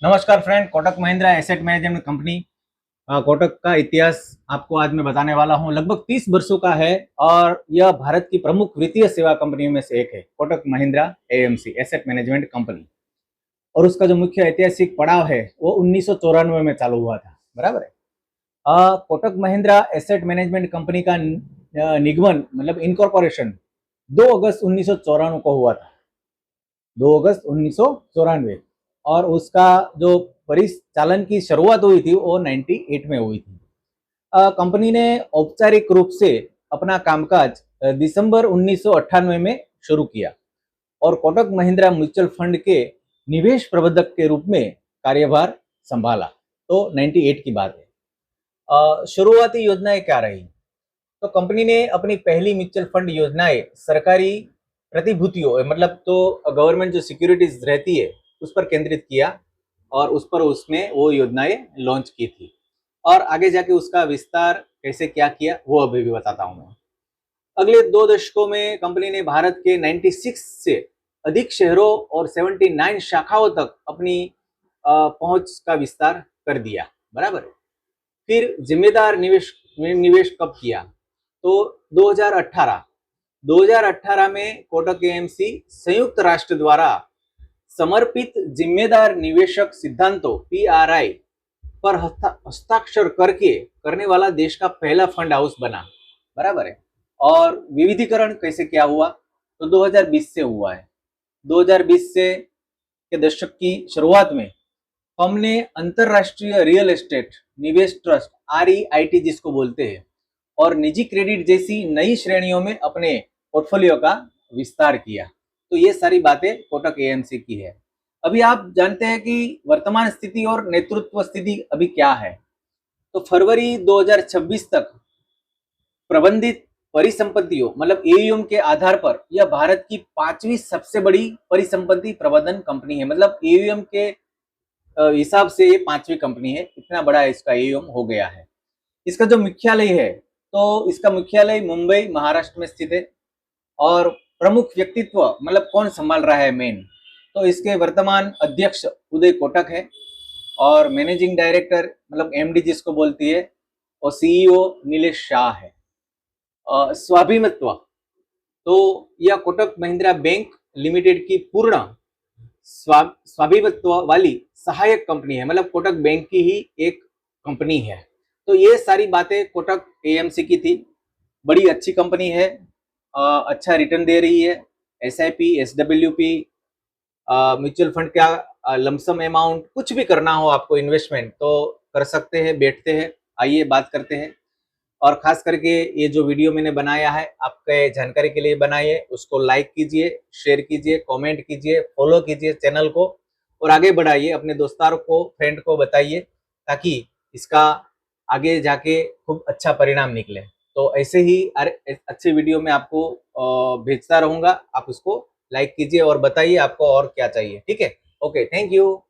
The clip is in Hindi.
नमस्कार friend, Kotak Mahindra asset management company. Kotak का इतिहास आपको आज मैं बताने वाला हूं। लगभग 30 वर्षों का है और यह भारत की प्रमुख वित्तीय सेवा कंपनियों में से एक है। Kotak Mahindra AMC asset management company. और उसका जो मुख्य ऐतिहासिक पड़ाव है वो 1994 में चालू हुआ था। बराबर है। Kotak Mahindra asset management company का निगमन मतलब इनकॉर्पोरेशन 2 अगस्त 1994 को हुआ था। 2 अगस्त 1994। और उसका जो परिचालन की शुरुआत हुई थी वो 98 में हुई थी। कंपनी ने औपचारिक रूप से अपना कामकाज दिसंबर 1998 में शुरू किया और कोटक महिंद्रा म्यूचुअल फंड के निवेश प्रबंधक के रूप में कार्यभार संभाला। तो 98 की बात है। शुरुआती योजनाएं क्या रही? तो कंपनी ने अपनी पहली म्यूचुअल फंड योजनाएं सरकारी प्रतिभूतियों मतलब तो गवर्नमेंट जो सिक्योरिटीज रहती है उस पर केंद्रित किया और उस पर उसने वो योजनाएं लॉन्च की थी। और आगे जाके उसका विस्तार कैसे क्या किया वो अभी भी बताता हूँ मैं। अगले 2 दशकों में कंपनी ने भारत के 96 से अधिक शहरों और 79 शाखाओं तक अपनी पहुंच का विस्तार कर दिया। बराबर है। फिर जिम्मेदार निवेश निवेश कब किया? तो 2018 में कोटक एएमसी संयुक्त राष्ट्र द्वारा समर्पित जिम्मेदार निवेशक सिद्धांतों पीआरआई पर हस्ताक्षर करके करने वाला देश का पहला फंड हाउस बना। बराबर है। और विविधीकरण कैसे क्या हुआ? तो 2020 से हुआ है। 2020 से के दशक की शुरुआत में हमने अंतरराष्ट्रीय रियल एस्टेट निवेश ट्रस्ट आरईआईटी जिसको बोलते हैं और निजी क्रेडिट जैसी नई श्रेणियों में अपने पोर्टफोलियो का विस्तार किया। तो ये सारी बातें कोटक एएमसी की है। अभी आप जानते हैं कि वर्तमान स्थिति और नेतृत्व स्थिति अभी क्या है। तो फरवरी 2026 तक प्रबंधित परिसंपत्तियों मतलब एयूएम के आधार पर यह भारत की 5वीं सबसे बड़ी परिसंपत्ति प्रबंधन कंपनी है। मतलब एयूएम के हिसाब से ये 5वीं कंपनी है। इतना बड़ा इसका एयूएम हो गया है। इसका जो मुख्यालय है तो इसका मुख्यालय मुंबई महाराष्ट्र में स्थित है। और प्रमुख व्यक्तित्व मतलब कौन संभाल रहा है मेन, तो इसके वर्तमान अध्यक्ष उदय कोटक है और मैनेजिंग डायरेक्टर मतलब एमडी जिसको बोलती है और सीईओ नीलेश शाह है। स्वाभिमत्व तो यह कोटक महिंद्रा बैंक लिमिटेड की पूर्ण स्वाभिमत्व वाली सहायक कंपनी है। मतलब कोटक बैंक की ही एक कंपनी है। तो ये सारी बातें कोटक एएमसी की थी। बड़ी अच्छी कंपनी है। अच्छा रिटर्न दे रही है। एसआईपी एसडब्ल्यूपी म्यूचुअल फंड का लमसम अमाउंट कुछ भी करना हो आपको इन्वेस्टमेंट तो कर सकते हैं। बैठते हैं, आइए बात करते हैं। और खास करके ये जो वीडियो मैंने बनाया है आपके जानकारी के लिए बनाइए, उसको लाइक कीजिए, शेयर कीजिए, कमेंट कीजिए, फॉलो कीजिए चैनल को और आगे बढ़ाइए। अपने दोस्तों को फ्रेंड को बताइए ताकि इसका आगे जाके खूब अच्छा परिणाम निकले। तो ऐसे ही अच्छे वीडियो में आपको भेजता रहूंगा। आप उसको लाइक कीजिए और बताइए आपको और क्या चाहिए। ठीक है। Okay, thank you.